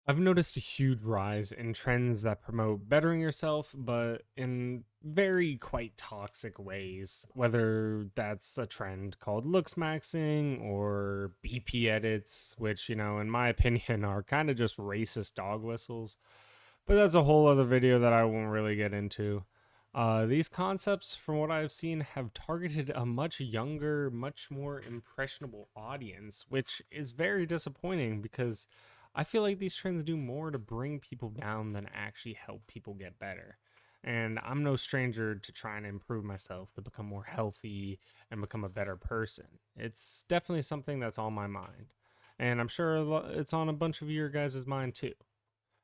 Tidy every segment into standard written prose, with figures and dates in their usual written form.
I've noticed a huge rise in trends that promote bettering yourself, but in very quite toxic ways. Whether that's a trend called looks maxing or BP edits, which, in my opinion, are kind of just racist dog whistles. But that's a whole other video that I won't really get into. These concepts, from what I've seen, have targeted a much younger, much more impressionable audience, which is very disappointing because I feel like these trends do more to bring people down than actually help people get better. And I'm no stranger to trying to improve myself, to become more healthy and become a better person. It's definitely something that's on my mind. And I'm sure it's on a bunch of your guys' mind too.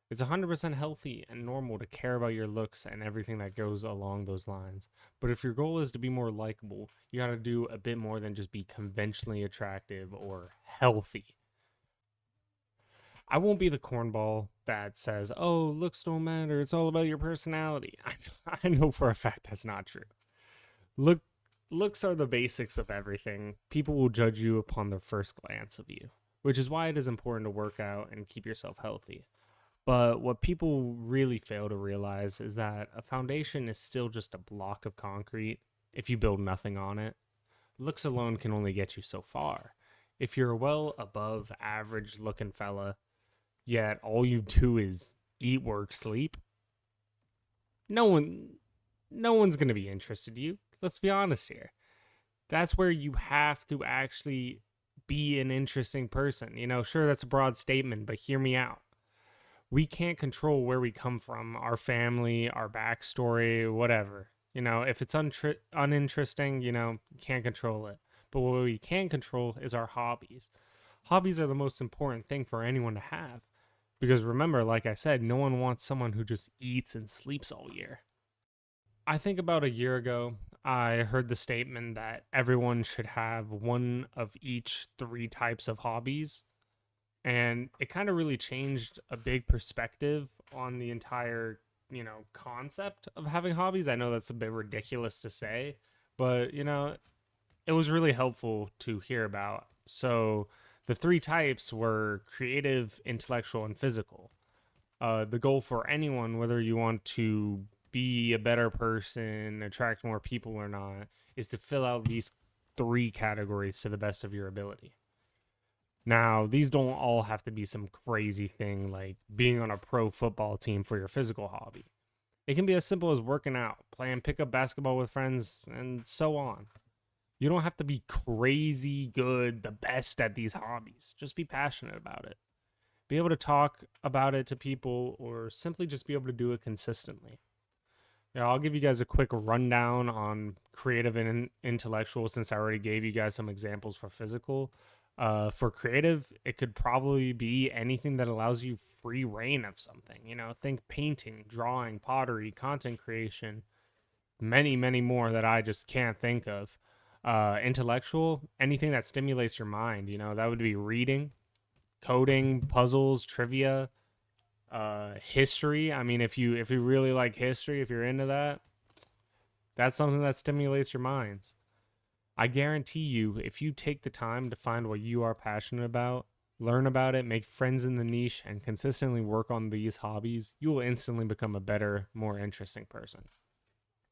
It's 100% healthy and normal to care about your looks and everything that goes along those lines. But if your goal is to be more likable, you gotta do a bit more than just be conventionally attractive or healthy. I won't be the cornball that says, oh, looks don't matter, it's all about your personality. I know for a fact that's not true. Look, looks are the basics of everything. People will judge you upon the first glance of you, which is why it is important to work out and keep yourself healthy. But what people really fail to realize is that a foundation is still just a block of concrete if you build nothing on it. Looks alone can only get you so far. If you're a well above average looking fella, yet all you do is eat, work, sleep, no one no one's going to be interested in you. Let's be honest here. That's where you have to actually be an interesting person. Sure, that's a broad statement, but hear me out. We can't control where we come from, our family, our backstory, whatever. If it's uninteresting, you can't control it. But what we can control is our hobbies. Hobbies are the most important thing for anyone to have. Because remember, like I said, no one wants someone who just eats and sleeps all year. I think about a year ago, I heard the statement that everyone should have one of each three types of hobbies, and it kind of really changed a big perspective on the entire concept of having hobbies. I know that's a bit ridiculous to say, but it was really helpful to hear about. So the three types were creative, intellectual, and physical. The goal for anyone, whether you want to be a better person, attract more people or not, is to fill out these three categories to the best of your ability. Now, these don't all have to be some crazy thing like being on a pro football team for your physical hobby. It can be as simple as working out, playing pickup basketball with friends, and so on. You don't have to be crazy good, the best at these hobbies. Just be passionate about it. Be able to talk about it to people or simply just be able to do it consistently. Yeah, I'll give you guys a quick rundown on creative and intellectual since I already gave you guys some examples for physical. For creative, it could probably be anything that allows you free reign of something. Think painting, drawing, pottery, content creation, many, many more that I just can't think of. Intellectual, anything that stimulates your mind. That would be reading, coding, puzzles, trivia, history. I mean, if you really like history, if you're into that, that's something that stimulates your minds. I guarantee you, if you take the time to find what you are passionate about, learn about it, make friends in the niche, and consistently work on these hobbies, you will instantly become a better, more interesting person.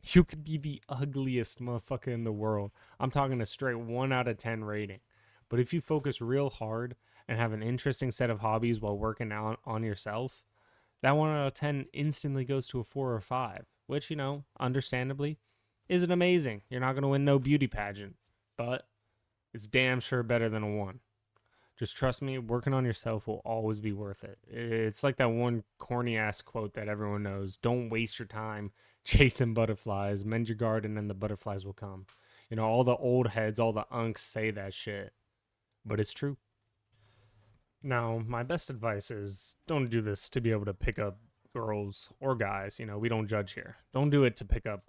You could be the ugliest motherfucker in the world. I'm talking a straight 1 out of 10 rating. But if you focus real hard and have an interesting set of hobbies while working out on yourself, that 1 out of 10 instantly goes to a 4 or 5, which, understandably, isn't amazing. You're not going to win no beauty pageant, but it's damn sure better than a 1. Just trust me, working on yourself will always be worth it. It's like that one corny ass quote that everyone knows: don't waste your time chasing butterflies, mend your garden, and the butterflies will come. All the old heads, all the unks say that shit, but it's true. Now, my best advice is don't do this to be able to pick up girls or guys. We don't judge here. Don't do it to pick up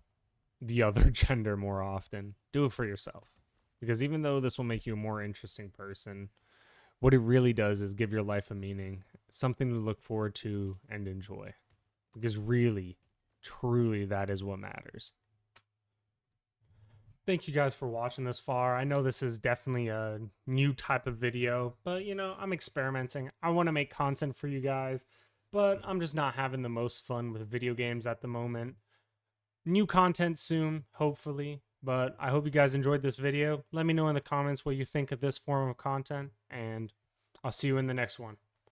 the other gender more often. Do it for yourself. Because even though this will make you a more interesting person, what it really does is give your life a meaning, something to look forward to and enjoy. Because really, truly, that is what matters. thank you guys for watching this far. I know this is definitely a new type of video, but you know, I'm experimenting. I want to make content for you guys, but I'm just not having the most fun with video games at the moment. New content soon, hopefully, but I hope you guys enjoyed this video. Let me know in the comments what you think of this form of content, and I'll see you in the next one.